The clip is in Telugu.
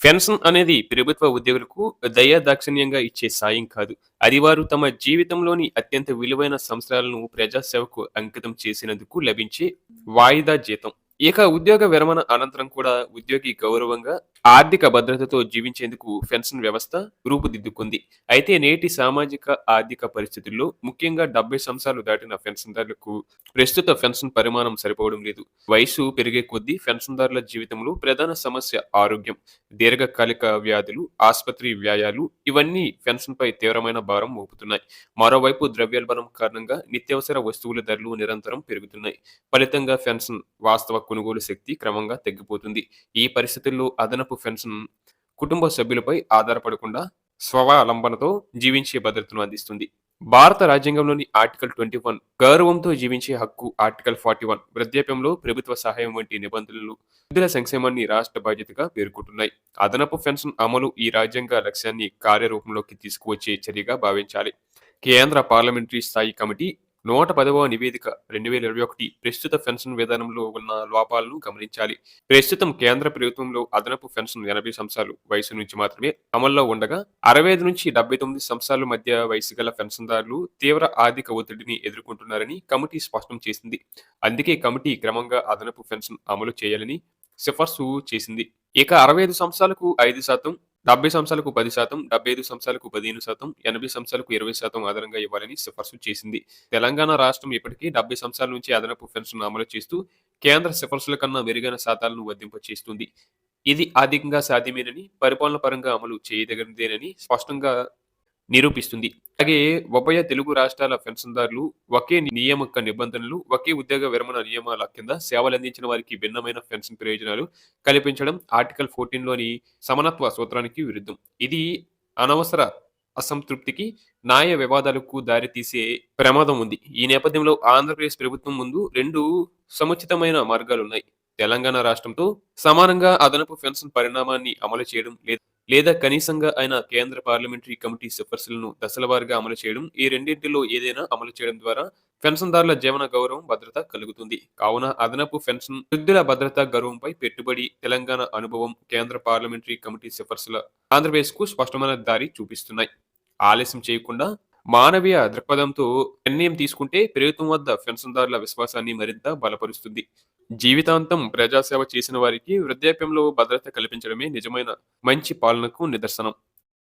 పెన్షన్ అనేది ప్రభుత్వ ఉద్యోగులకు దయాదాక్షిణ్యంగా ఇచ్చే సాయం కాదు. అది వారు తమ జీవితంలోని అత్యంత విలువైన సంవత్సరాలను ప్రజాసేవకు అంకితం చేసినందుకు లభించే వాయిదా జీతం. ఇక ఉద్యోగ విరమణ అనంతరం కూడా ఉద్యోగి గౌరవంగా, ఆర్థిక భద్రతతో జీవించేందుకు పెన్షన్ వ్యవస్థ రూపుదిద్దుకుంది. అయితే నేటి సామాజిక, ఆర్థిక పరిస్థితుల్లో ముఖ్యంగా 70 సంవత్సరాలు దాటిన పెన్షన్దారులకు ప్రస్తుత పెన్షన్ పరిమాణం సరిపోవడం లేదు. వయసు పెరిగే కొద్దీ పెన్షన్దారుల జీవితంలో ప్రధాన సమస్య ఆరోగ్యం, దీర్ఘకాలిక వ్యాధులు, ఆస్పత్రి వ్యయాలు ఇవన్నీ పెన్షన్‌పై తీవ్రమైన భారం మోపుతున్నాయి. మరోవైపు ద్రవ్యోల్బణం కారణంగా నిత్యావసర వస్తువుల ధరలు నిరంతరం పెరుగుతున్నాయి. ఫలితంగా పెన్షన్ వాస్తవ కొనుగోలు శక్తి క్రమంగా తగ్గిపోతుంది. ఈ పరిస్థితుల్లో అదనపు పెన్షన్ కుటుంబ సభ్యులపై ఆధారపడకుండా స్వావలంబనతో జీవించే భద్రతను అందిస్తుంది. భారత రాజ్యాంగంలోని ఆర్టికల్ 21 గౌరవంతో జీవించే హక్కు, ఆర్టికల్ 41 వృద్ధాప్యంలో ప్రభుత్వ సహాయం వంటి నిబంధనలు వృద్ధుల సంక్షేమాన్ని రాష్ట్ర బాధ్యతగా పేర్కొంటున్నాయి. అదనపు పెన్షన్ అమలు ఈ రాజ్యాంగ లక్ష్యాన్ని కార్యరూపంలోకి తీసుకువచ్చే చర్యగా భావించాలి. కేంద్ర పార్లమెంటరీ స్థాయి కమిటీ 110వ నివేదిక 2021 ప్రస్తుత పెన్షన్ విధానంలో ఉన్న లోపాలను గమనించాలి. ప్రస్తుతం కేంద్ర ప్రభుత్వంలో అదనపు పెన్షన్ 80 సంవత్సరాలు వయసు నుంచి మాత్రమే అమల్లో ఉండగా 65-79 సంవత్సరాల మధ్య వయసు గల పెన్షన్దారులు తీవ్ర ఆర్థిక ఒత్తిడిని ఎదుర్కొంటున్నారని కమిటీ స్పష్టం చేసింది. అందుకే కమిటీ క్రమంగా అదనపు పెన్షన్ అమలు చేయాలని సిఫార్సు చేసింది. ఇక 65 సంవత్సరాలకు 5%, 70 సంవత్సరాలకు 10%, 75 సంవత్సరాలకు 15%, 80 సంవత్సరాలకు 20% అదనంగా ఇవ్వాలని సిఫార్సు చేసింది. తెలంగాణ రాష్ట్రం ఇప్పటికీ 70 సంవత్సరాల నుంచి అదనపు పెన్షన్ అమలు చేస్తూ కేంద్ర సిఫార్సుల కన్నా మెరుగైన శాతాలను వర్తింపచేస్తుంది. ఇది ఆర్థికంగా సాధ్యమేనని, పరిపాలన పరంగా అమలు చేయదగినదేనని స్పష్టంగా నిరూపిస్తుంది. అలాగే ఉభయ తెలుగు రాష్ట్రాల పెన్షన్దారులు ఒకే నియామక నిబంధనలు, ఒకే ఉద్యోగ విరమణ నియమాల కింద సేవలందించిన వారికి భిన్నమైన పెన్షన్ ప్రయోజనాలు కల్పించడం ఆర్టికల్ 14లోని సమానత్వ సూత్రానికి విరుద్ధం. ఇది అనవసర అసంతృప్తికి, న్యాయ వివాదాలకు దారితీసే ప్రమాదం ఉంది. ఈ నేపథ్యంలో ఆంధ్రప్రదేశ్ ప్రభుత్వం ముందు 2 సముచితమైన మార్గాలున్నాయి. తెలంగాణ రాష్ట్రంతో సమానంగా అదనపు పెన్షన్ పరిణామాన్ని అమలు చేయడం లేదా కనీసంగా అయిన కేంద్ర పార్లమెంటరీ కమిటీ సిఫార్సులను దశలవారీగా అమలు చేయడం. ఈ రెండింటిలో ఏదైనా అమలు చేయడం ద్వారా పెన్షన్దారుల జీవన గౌరవం, భద్రత కలుగుతుంది. కావున అదనపు పెన్షన్ వృద్ధుల భద్రత, గౌరవంపై పెట్టుబడి తెలంగాణ అనుభవం, కేంద్ర పార్లమెంటరీ కమిటీ సిఫార్సుల ఆంధ్రప్రదేశ్‌కు స్పష్టమైన దారి చూపిస్తున్నాయి. ఆలస్యం చేయకుండా మానవీయ దృక్పథంతో నిర్ణయం తీసుకుంటే ప్రభుత్వం వద్ద పెన్షన్దారుల విశ్వాసాన్ని మరింత బలపరుస్తుంది. జీవితాంతం ప్రజాసేవ చేసిన వారికి వృద్ధాప్యంలో భద్రత కల్పించడమే నిజమైన మంచి పాలనకు నిదర్శనం.